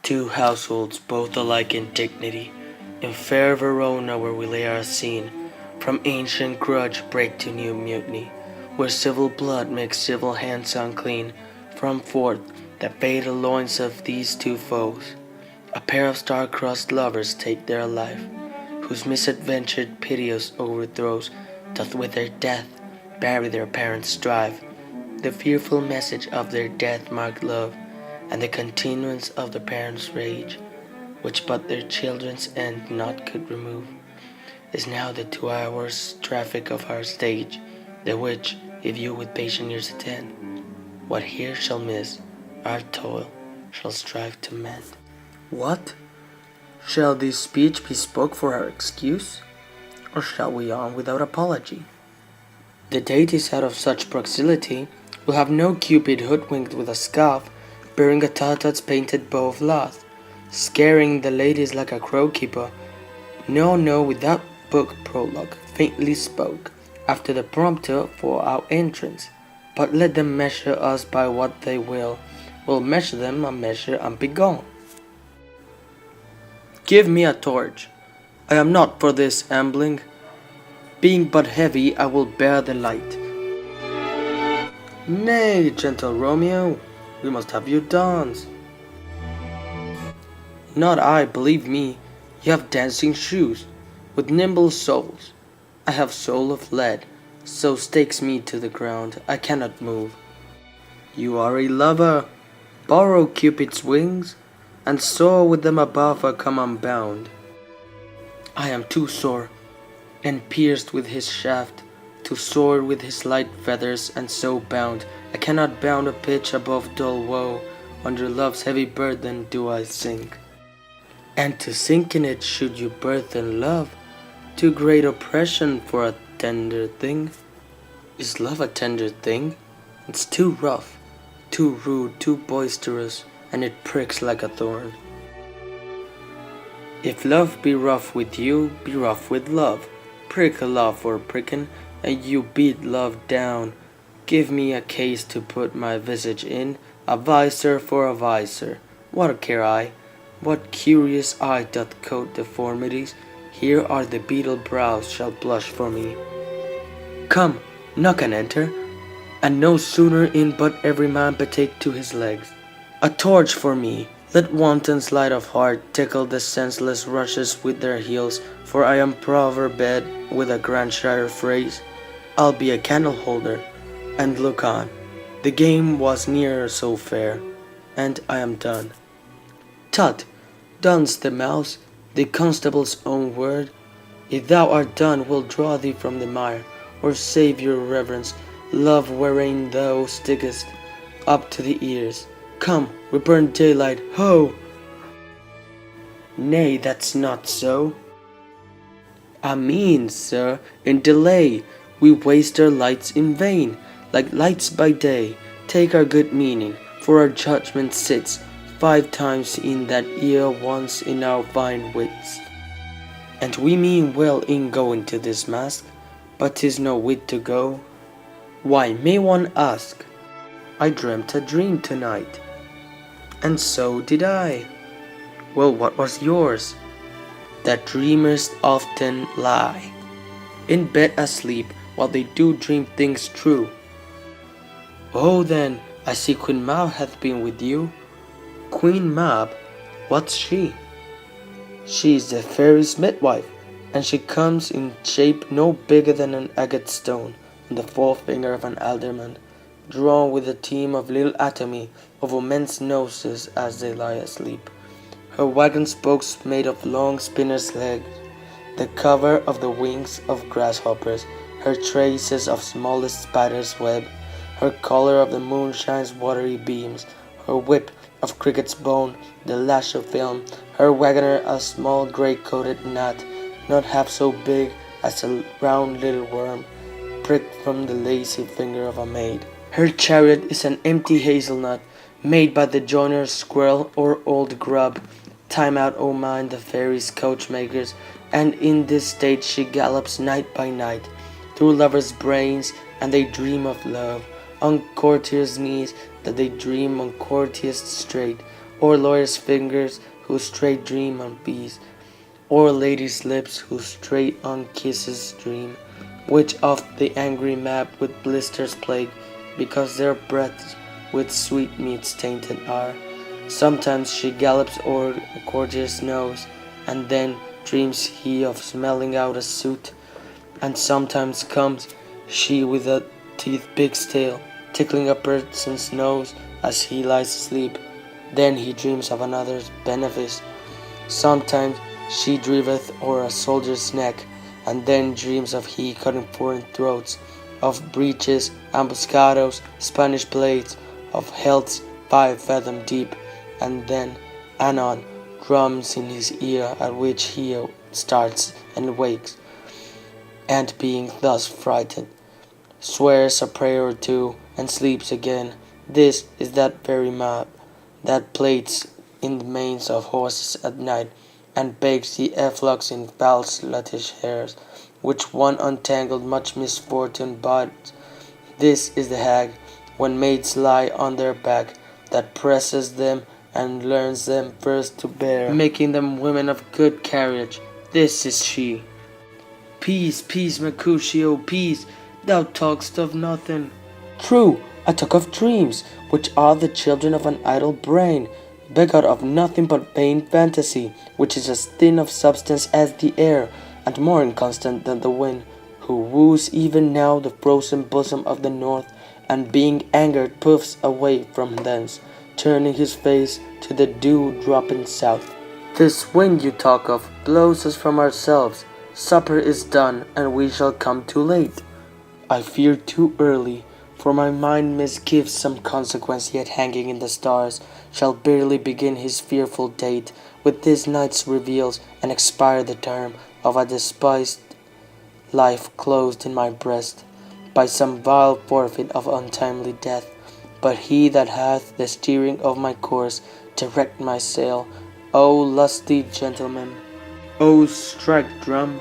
Two households, both alike in dignity, in fair Verona where we lay our scene, from ancient grudge break to new mutiny, where civil blood makes civil hands unclean, from forth the fatal loins of these two foes, a pair of star-crossed lovers take their life, whose misadventured piteous overthrows doth with their death bury their parents' strife, the fearful message of their death-marked love, and the continuance of the parents' rage, which but their children's end not could remove, is now the 2 hours traffic of our stage, the which, if you with patient ears attend, what here shall miss, our toil shall strive to mend. What? Shall this speech be spoke for our excuse, or shall we on without apology? The date is out of such proximity, we'll have no Cupid hoodwinked with a scarf, bearing a Tautat's painted bow of loss, scaring the ladies like a crow-keeper. No, without book prologue, faintly spoke, after the prompter for our entrance. But let them measure us by what they will, we'll measure them a measure and be gone. Give me a torch. I am not for this ambling. Being but heavy, I will bear the light. Nay, gentle Romeo, we must have you dance. Not I, believe me, you have dancing shoes, with nimble soles. I have soul of lead, so stakes me to the ground, I cannot move. You are a lover, borrow Cupid's wings, and soar with them above or come unbound. I am too sore, and pierced with his shaft, to soar with his light feathers, and so bound. I cannot bound a pitch above dull woe, under love's heavy burden do I sink. And to sink in it should you burthen love, too great oppression for a tender thing. Is love a tender thing? It's too rough, too rude, too boisterous, and it pricks like a thorn. If love be rough with you, be rough with love. Prick a love for prickin', and you beat love down. Give me a case to put my visage in, a visor for a visor. What care I? What curious eye doth coat deformities? Here are the beetle brows shall blush for me. Come, knock and enter, and no sooner in but every man betake to his legs. A torch for me, let wantons light of heart tickle the senseless rushes with their heels, for I am proverbed with a Grandshire phrase. I'll be a candle holder, and look on. The game was ne'er so fair, and I am done. Tut, done's the mouse, the constable's own word. If thou art done, we'll draw thee from the mire, or save your reverence, love wherein thou stickest, up to the ears. Come, we burn daylight, ho! Nay, that's not so. I mean, sir, in delay, we waste our lights in vain, like lights by day. Take our good meaning, for our judgment sits 5 times in that ear, once in our fine wits. And we mean well in going to this mask, but 'tis no wit to go. Why, may one ask? I dreamt a dream tonight. And so did I. Well, what was yours? That dreamers often lie in bed asleep, while they do dream things true. Oh, then, I see Queen Mab hath been with you. Queen Mab? What's she? She is the fairy's midwife, and she comes in shape no bigger than an agate stone on the forefinger of an alderman, drawn with a team of little atomy over men's noses as they lie asleep. Her wagon spokes made of long spinner's legs, the cover of the wings of grasshoppers, her traces of smallest spider's web, her collar of the moonshine's watery beams, her whip of cricket's bone, the lash of film, her wagoner a small grey-coated gnat, not half so big as a round little worm, pricked from the lazy finger of a maid. Her chariot is an empty hazelnut, made by the joiner's squirrel or old grub. Time out, O mine, the fairies' coachmakers, and in this state she gallops night by night, through lovers' brains, and they dream of love, on courtiers' knees, that they dream on courtiers straight, Or lawyer's fingers who straight dream on peace, or lady's lips who straight on kisses dream, which oft the angry map with blisters plague, because their breaths with sweetmeats tainted are. Sometimes she gallops o'er a courtier's nose, and then dreams he of smelling out a suit, and sometimes comes she with a toothpick's tail, tickling a person's nose as he lies asleep. Then he dreams of another's benefice. Sometimes she driveth o'er a soldier's neck, and then dreams of he cutting foreign throats, of breaches, ambuscados, Spanish blades, of healths 5 fathom deep, and then, anon, drums in his ear at which he starts and wakes, and being thus frightened, swears a prayer or two, and sleeps again. This is that very map that plays in the manes of horses at night, and bakes the efflux in foul sluttish hairs, which one untangled much misfortune buds. This is the hag, when maids lie on their back, that presses them and learns them first to bear, making them women of good carriage. This is she. Peace, peace, Mercutio, peace, thou talk'st of nothing. True, I talk of dreams, which are the children of an idle brain, begot of nothing but vain fantasy, which is as thin of substance as the air, and more inconstant than the wind, who woos even now the frozen bosom of the north, and being angered puffs away from thence, turning his face to the dew-dropping south. This wind you talk of blows us from ourselves. Supper is done, and we shall come too late. I fear too early, for my mind misgives some consequence yet hanging in the stars shall barely begin his fearful date. With this night's reveals and expire the term of a despised life closed in my breast by some vile forfeit of untimely death. But he that hath the steering of my course direct my sail. O lusty gentleman, O strike drum,